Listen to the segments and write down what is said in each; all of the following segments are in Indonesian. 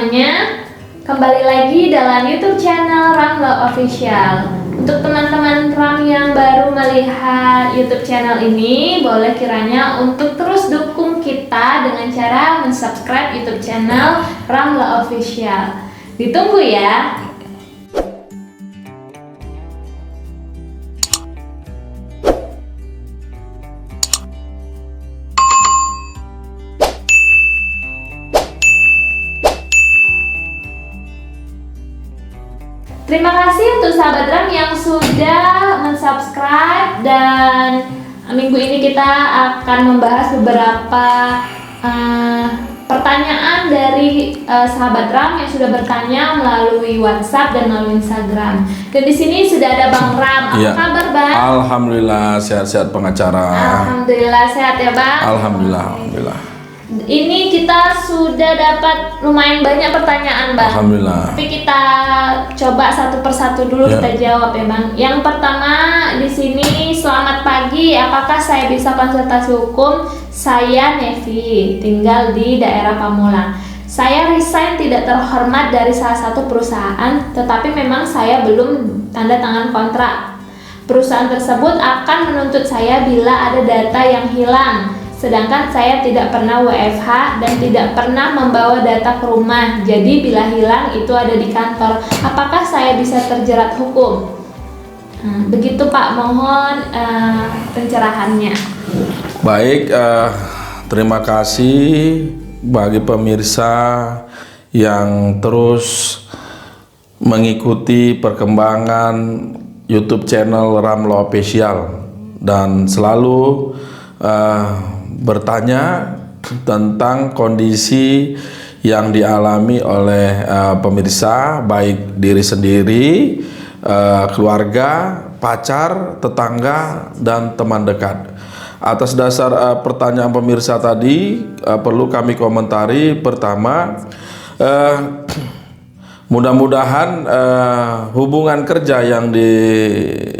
semuanya, kembali lagi dalam YouTube channel Ramla Official. Untuk teman-teman Ram yang baru melihat YouTube channel ini, boleh kiranya untuk terus dukung kita dengan cara mensubscribe YouTube channel Ramla Official. Ditunggu ya. Terima kasih untuk sahabat Ram yang sudah mensubscribe, dan minggu ini kita akan membahas beberapa pertanyaan dari sahabat Ram yang sudah bertanya melalui WhatsApp dan melalui Instagram. Dan di sini sudah ada Bang Ram. Apa kabar, Bang? Alhamdulillah sehat-sehat pengacara. Alhamdulillah sehat ya, Bang. Alhamdulillah. Ini kita sudah dapat lumayan banyak pertanyaan, Bang. Alhamdulillah. Tapi kita coba satu persatu dulu kita jawab ya, Bang. Yang pertama di sini, selamat pagi. Apakah saya bisa konsultasi hukum? Saya Nevi, tinggal di daerah Pamulang. Saya resign tidak terhormat dari salah satu perusahaan, tetapi memang saya belum tanda tangan kontrak. Perusahaan tersebut akan menuntut saya bila ada data yang hilang. Sedangkan saya tidak pernah WFH dan tidak pernah membawa data ke rumah. Jadi bila hilang itu ada di kantor. Apakah saya bisa terjerat hukum? Begitu Pak, mohon pencerahannya. Baik, terima kasih bagi pemirsa yang terus mengikuti perkembangan YouTube channel Ramla Official dan selalu bertanya tentang kondisi yang dialami oleh pemirsa, baik diri sendiri, keluarga, pacar, tetangga, dan teman dekat. Atas dasar pertanyaan pemirsa tadi, perlu kami komentari. Pertama, mudah-mudahan hubungan kerja yang dialami,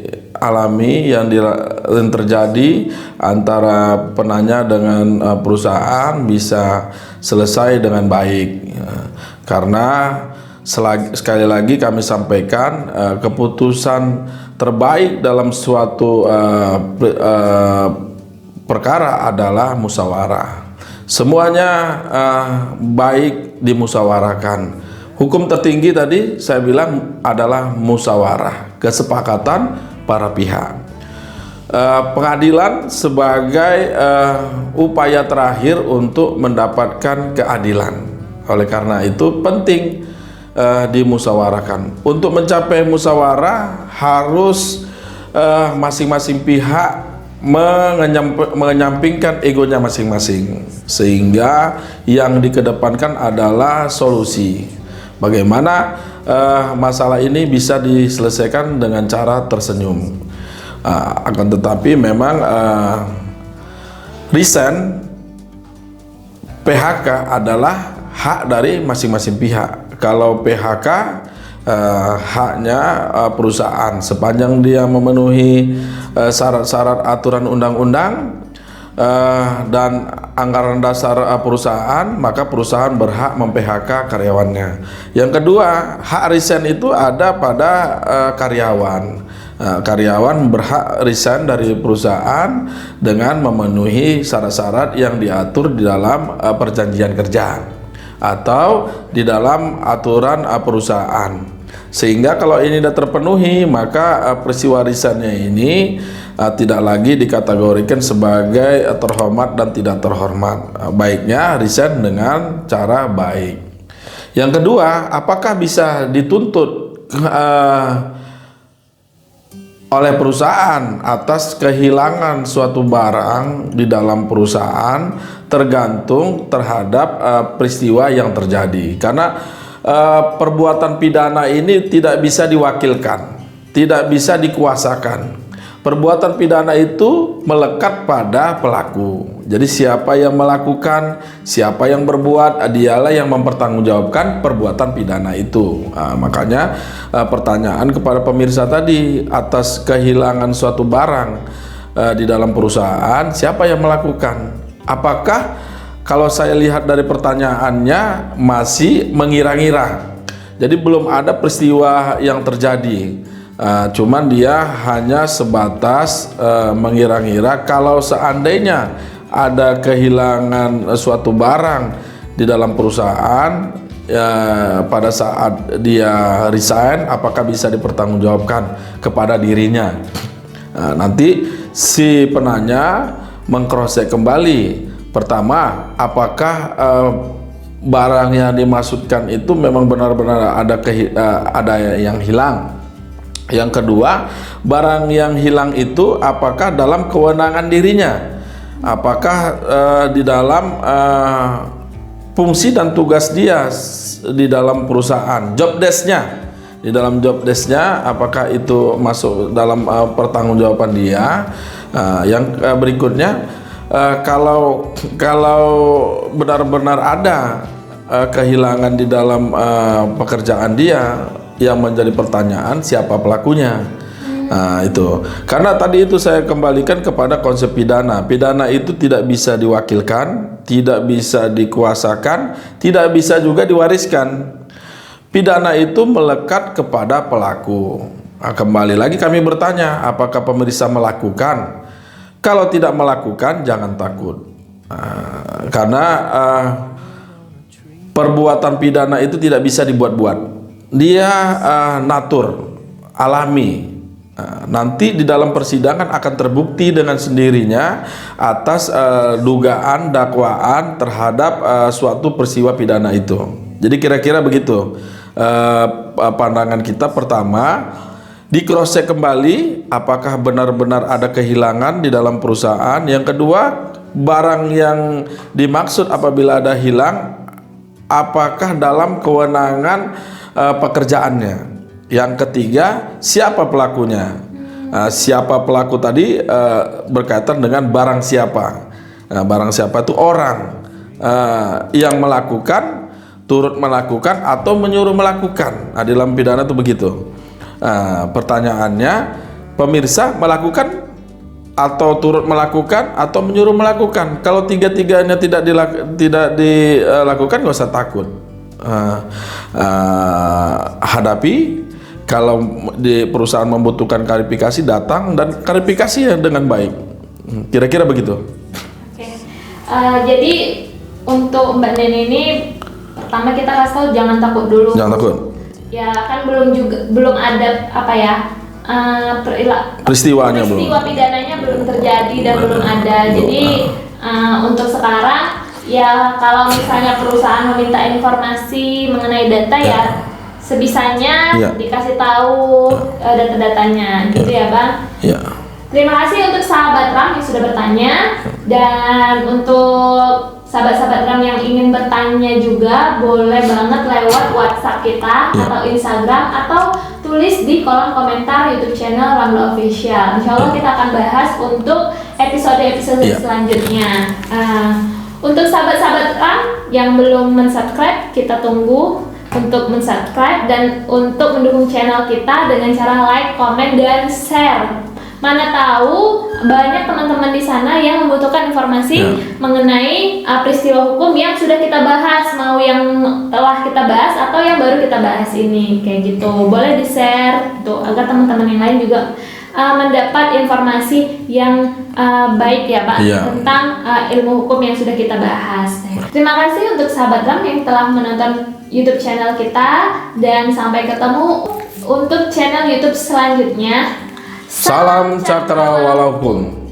yang terjadi antara penanya dengan perusahaan bisa selesai dengan baik. Karena sekali lagi kami sampaikan, keputusan terbaik dalam suatu perkara adalah musyawarah. Semuanya baik dimusyawarahkan. Hukum tertinggi tadi saya bilang adalah musyawarah, kesepakatan para pihak. Pengadilan sebagai upaya terakhir untuk mendapatkan keadilan. Oleh karena itu penting dimusyawarahkan. Untuk mencapai musyawarah harus masing-masing pihak menyampingkan egonya masing-masing, sehingga yang dikedepankan adalah solusi. Bagaimana masalah ini bisa diselesaikan dengan cara tersenyum. Akan tetapi memang resign, PHK adalah hak dari masing-masing pihak. Kalau PHK haknya perusahaan, sepanjang dia memenuhi syarat-syarat aturan undang-undang dan anggaran dasar perusahaan, maka perusahaan berhak mem-PHK karyawannya. Yang kedua, hak resign itu ada pada karyawan. Karyawan berhak resign dari perusahaan dengan memenuhi syarat-syarat yang diatur di dalam perjanjian kerja atau di dalam aturan perusahaan. Sehingga kalau ini tidak terpenuhi, maka peristiwa resignnya ini tidak lagi dikategorikan sebagai terhormat dan tidak terhormat. Baiknya resign dengan cara baik. Yang kedua, apakah bisa dituntut oleh perusahaan atas kehilangan suatu barang di dalam perusahaan? Tergantung terhadap peristiwa yang terjadi. Karena perbuatan pidana ini tidak bisa diwakilkan, tidak bisa dikuasakan. Perbuatan pidana itu melekat pada pelaku. Jadi siapa yang melakukan, siapa yang berbuat, dialah yang mempertanggungjawabkan perbuatan pidana itu. Makanya pertanyaan kepada pemirsa tadi, atas kehilangan suatu barang di dalam perusahaan, siapa yang melakukan? Apakah kalau saya lihat dari pertanyaannya masih mengira-ngira. Jadi belum ada peristiwa yang terjadi. Cuman dia hanya sebatas mengira-ngira kalau seandainya ada kehilangan suatu barang di dalam perusahaan pada saat dia resign, apakah bisa dipertanggungjawabkan kepada dirinya. Nanti si penanya meng-cross-check kembali. Pertama, apakah barang yang dimaksudkan itu memang benar-benar ada yang hilang. Yang kedua, barang yang hilang itu apakah dalam kewenangan dirinya, apakah di dalam fungsi dan tugas dia di dalam perusahaan, job desk-nya, di dalam job desk-nya apakah itu masuk dalam pertanggungjawaban dia. Yang berikutnya, kalau benar-benar ada kehilangan di dalam pekerjaan dia, yang menjadi pertanyaan siapa pelakunya. Itu karena tadi itu saya kembalikan kepada konsep pidana. Pidana itu tidak bisa diwakilkan, tidak bisa dikuasakan, tidak bisa juga diwariskan. Pidana itu melekat kepada pelaku. Kembali lagi kami bertanya, apakah pemeriksa melakukan? Kalau tidak melakukan, jangan takut. Karena perbuatan pidana itu tidak bisa dibuat-buat. Dia natur, alami. Nanti di dalam persidangan akan terbukti dengan sendirinya atas dugaan dakwaan terhadap suatu peristiwa pidana itu. Jadi kira-kira begitu pandangan kita. Pertama, di cross check kembali apakah benar-benar ada kehilangan di dalam perusahaan. Yang kedua, barang yang dimaksud apabila ada hilang apakah dalam kewenangan pekerjaannya. Yang ketiga, siapa pelakunya. Siapa pelaku tadi berkaitan dengan barang siapa. Barang siapa itu orang yang melakukan, turut melakukan atau menyuruh melakukan. Di dalam pidana itu begitu. Pertanyaannya, pemirsa melakukan atau turut melakukan atau menyuruh melakukan. Kalau tiga-tiganya tidak dilakukan, nggak usah takut. Hadapi. Kalau di perusahaan membutuhkan klarifikasi, datang dan klarifikasi dengan baik. Kira-kira begitu. Oke. Jadi untuk Mbak Neni ini, pertama kita kasih tahu jangan takut dulu. Jangan takut. Ya kan belum ada apa ya peristiwa pidananya belum terjadi dan belum ada. Jadi untuk sekarang ya kalau misalnya perusahaan meminta informasi mengenai data ya sebisanya dikasih tahu data-datanya gitu ya Bang. Terima kasih untuk sahabat RAM yang sudah bertanya, dan untuk sahabat-sahabat RAM yang ingin bertanya juga boleh banget lewat WhatsApp kita atau Instagram atau tulis di kolom komentar YouTube channel Ramla Official. Insya Allah kita akan bahas untuk episode-episode selanjutnya. Untuk sahabat-sahabat RAM yang belum mensubscribe, kita tunggu untuk mensubscribe dan untuk mendukung channel kita dengan cara like, komen, dan share. Mana tahu banyak teman-teman di sana yang membutuhkan informasi mengenai peristiwa hukum yang sudah kita bahas, mau yang telah kita bahas atau yang baru kita bahas ini, kayak gitu. Boleh di-share tuh agar teman-teman yang lain juga mendapat informasi yang baik ya Pak tentang ilmu hukum yang sudah kita bahas. Terima kasih untuk sahabat RAM yang telah menonton YouTube channel kita, dan sampai ketemu untuk channel YouTube selanjutnya. Salam cakrawala hukum.